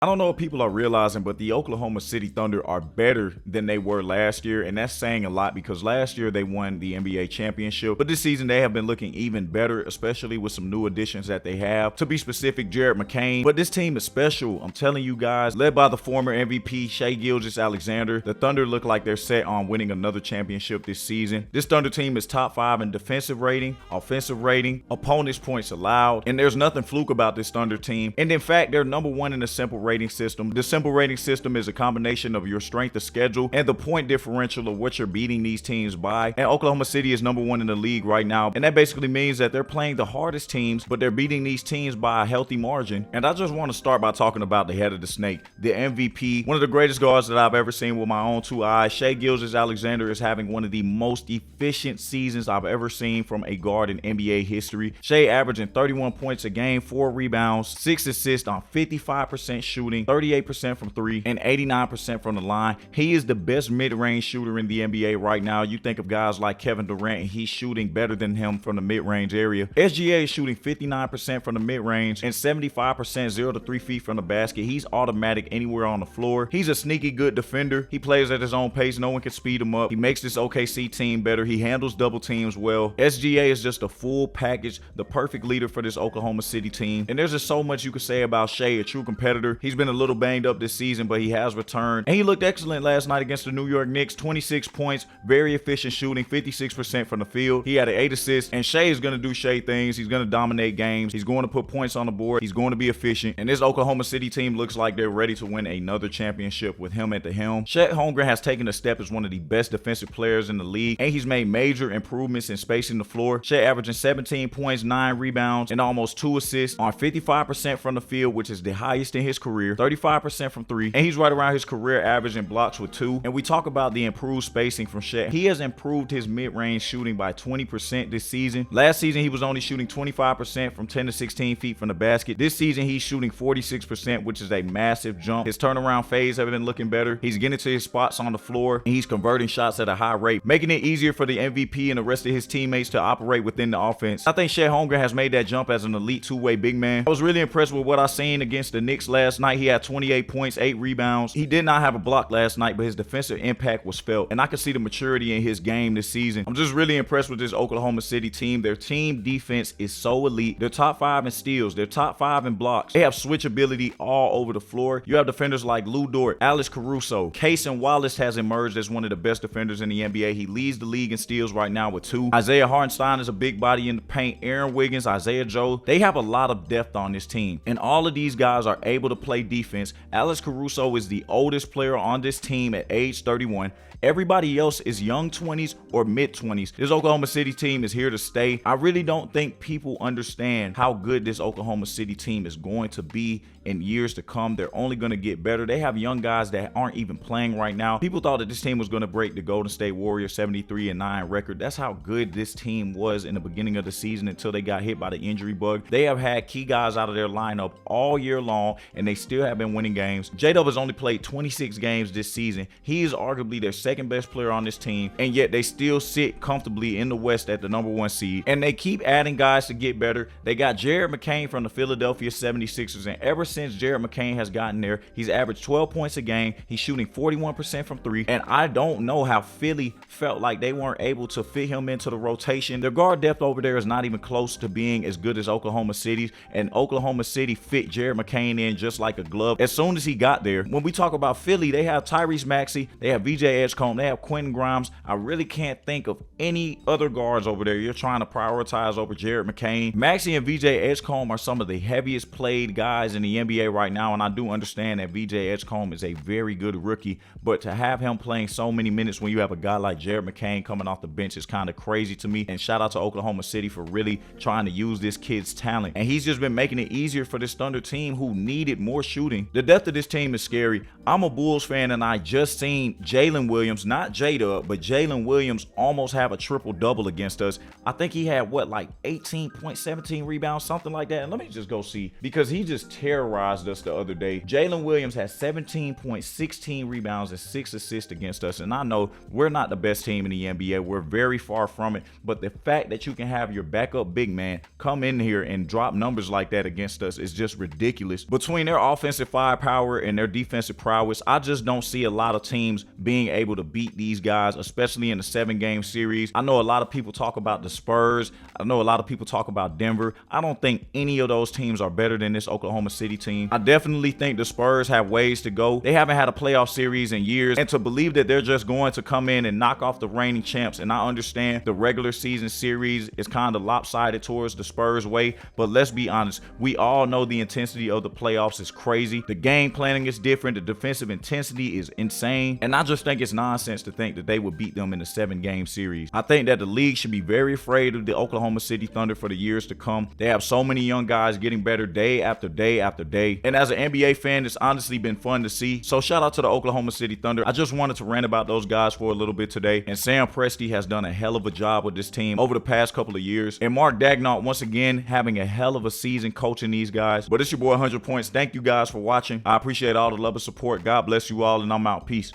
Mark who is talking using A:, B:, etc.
A: I don't know if people are realizing, but the Oklahoma City Thunder are better than they were last year, and that's saying a lot because last year they won the NBA championship, but this season they have been looking even better, especially with some new additions that they have. To be specific, Jared McCain, but this team is special. I'm telling you guys, led by the former MVP Shai Gilgeous-Alexander, the Thunder look like they're set on winning another championship this season. This Thunder team is top 5 in defensive rating, offensive rating, opponents points allowed, and there's nothing fluke about this Thunder team. And in fact, they're number 1 in the simple rating system. The simple rating system is a combination of your strength of schedule and the point differential of what you're beating these teams by. And Oklahoma City is number 1 in the league right now. And that basically means that they're playing the hardest teams, but they're beating these teams by a healthy margin. And I just want to start by talking about the head of the snake, the MVP, one of the greatest guards that I've ever seen with my own 2 eyes. Shai Gilgeous-Alexander is having one of the most efficient seasons I've ever seen from a guard in NBA history. Shai averaging 31 points a game, 4 rebounds, 6 assists on 55% shooting, 38% from 3, and 89% from the line. He is the best mid-range shooter in the NBA right now. You think of guys like Kevin Durant, and he's shooting better than him from the mid-range area. SGA is shooting 59% from the mid-range and 75% 0 to 3 feet from the basket. He's automatic anywhere on the floor. He's a sneaky good defender. He plays at his own pace. No one can speed him up. He makes this OKC team better. He handles double teams well. SGA is just a full package, the perfect leader for this Oklahoma City team. And there's just so much you could say about Shai, a true competitor. He's been a little banged up this season, but he has returned. And he looked excellent last night against the New York Knicks. 26 points, very efficient shooting, 56% from the field. He had an 8 assists, and Shai is going to do Shai things. He's going to dominate games. He's going to put points on the board. He's going to be efficient. And this Oklahoma City team looks like they're ready to win another championship with him at the helm. Chet Holmgren has taken a step as one of the best defensive players in the league, and he's made major improvements in spacing the floor. Chet averaging 17 points, 9 rebounds, and almost 2 assists on 55% from the field, which is the highest in his career, 35% from 3, and he's right around his career average in blocks with 2. And we talk about the improved spacing from Chet. He has improved his mid-range shooting by 20% this season. Last season, he was only shooting 25% from 10 to 16 feet from the basket. This season, he's shooting 46%, which is a massive jump. His turnaround phase have been looking better. He's getting to his spots on the floor, and he's converting shots at a high rate, making it easier for the MVP and the rest of his teammates to operate within the offense. I think Chet Holmgren has made that jump as an elite 2-way big man. I was really impressed with what I seen against the Knicks last night. He had 28 points, 8 rebounds. He did not have a block last night, but his defensive impact was felt, and I could see the maturity in his game this season. I'm just really impressed with this Oklahoma City team. Their team defense is so elite. They're top 5 in steals. They're top 5 in blocks. They have switchability all over the floor. You have defenders like Lou Dort, Alex Caruso. Cason Wallace has emerged as one of the best defenders in the NBA. He leads the league in steals right now with 2. Isaiah Hartenstein is a big body in the paint. Aaron Wiggins, Isaiah Joe. They have a lot of depth on this team, and all of these guys are able to play defense. Alex Caruso is the oldest player on this team at age 31. Everybody else is young 20s or mid 20s. This Oklahoma City team is here to stay. I really don't think people understand how good this Oklahoma City team is going to be in years to come. They're only going to get better. They have young guys that aren't even playing right now. People thought that this team was going to break the Golden State Warriors 73-9 record. That's how good this team was in the beginning of the season until they got hit by the injury bug. They have had key guys out of their lineup all year long, and they still have been winning games. J-Dub has only played 26 games this season. He is arguably their second best player on this team, and yet they still sit comfortably in the West at the #1 seed, and they keep adding guys to get better. They got Jared McCain from the Philadelphia 76ers, and ever since Jared McCain has gotten there, he's averaged 12 points a game. He's shooting 41% from 3, and I don't know how Philly felt like they weren't able to fit him into the rotation. Their guard depth over there is not even close to being as good as Oklahoma City's, and Oklahoma City fit Jared McCain in just like a glove as soon as he got there. When we talk about Philly, they have Tyrese Maxey, they have VJ Edgecombe, they have Quentin Grimes. I really can't think of any other guards over there you're trying to prioritize over Jared McCain. Maxey and VJ Edgecombe are some of the heaviest played guys in the NBA right now, and I do understand that VJ Edgecombe is a very good rookie, but to have him playing so many minutes when you have a guy like Jared McCain coming off the bench is kind of crazy to me. And shout out to Oklahoma City for really trying to use this kid's talent, and he's just been making it easier for this Thunder team who needed more shooting. The depth of this team is scary. I'm a Bulls fan, and I just seen Jalen Williams, not J-Dub, but Jalen Williams almost have a triple-double against us. I think he had, like 18 points, 17 rebounds, something like that. And let me just go see, because he just terrorized us the other day. Jalen Williams had 17 points, 16 rebounds, and 6 assists against us. And I know we're not the best team in the NBA. We're very far from it. But the fact that you can have your backup big man come in here and drop numbers like that against us is just ridiculous. Between their offensive firepower and their defensive prowess, I just don't see a lot of teams being able to beat these guys, especially in the 7-game series. I know a lot of people talk about the Spurs. I know a lot of people talk about Denver. I don't think any of those teams are better than this Oklahoma City team. I definitely think the Spurs have ways to go. They haven't had a playoff series in years, and to believe that they're just going to come in and knock off the reigning champs, and I understand the regular season series is kind of lopsided towards the Spurs way, but let's be honest, we all know the intensity of the playoffs is crazy. The game planning is different. The defensive intensity is insane, and I just think it's nonsense to think that they would beat them in a 7-game series. I think that the league should be very afraid of the Oklahoma City Thunder for the years to come. They have so many young guys getting better day after day after day, and as an NBA fan, it's honestly been fun to see. So shout out to the Oklahoma City Thunder. I just wanted to rant about those guys for a little bit today, and Sam Presti has done a hell of a job with this team over the past couple of years, and Mark Daigneault once again having a hell of a season coaching these guys. But it's your boy 100 Points. Thank you guys for watching. I appreciate all the love and support. God bless you all, and I'm out. Peace.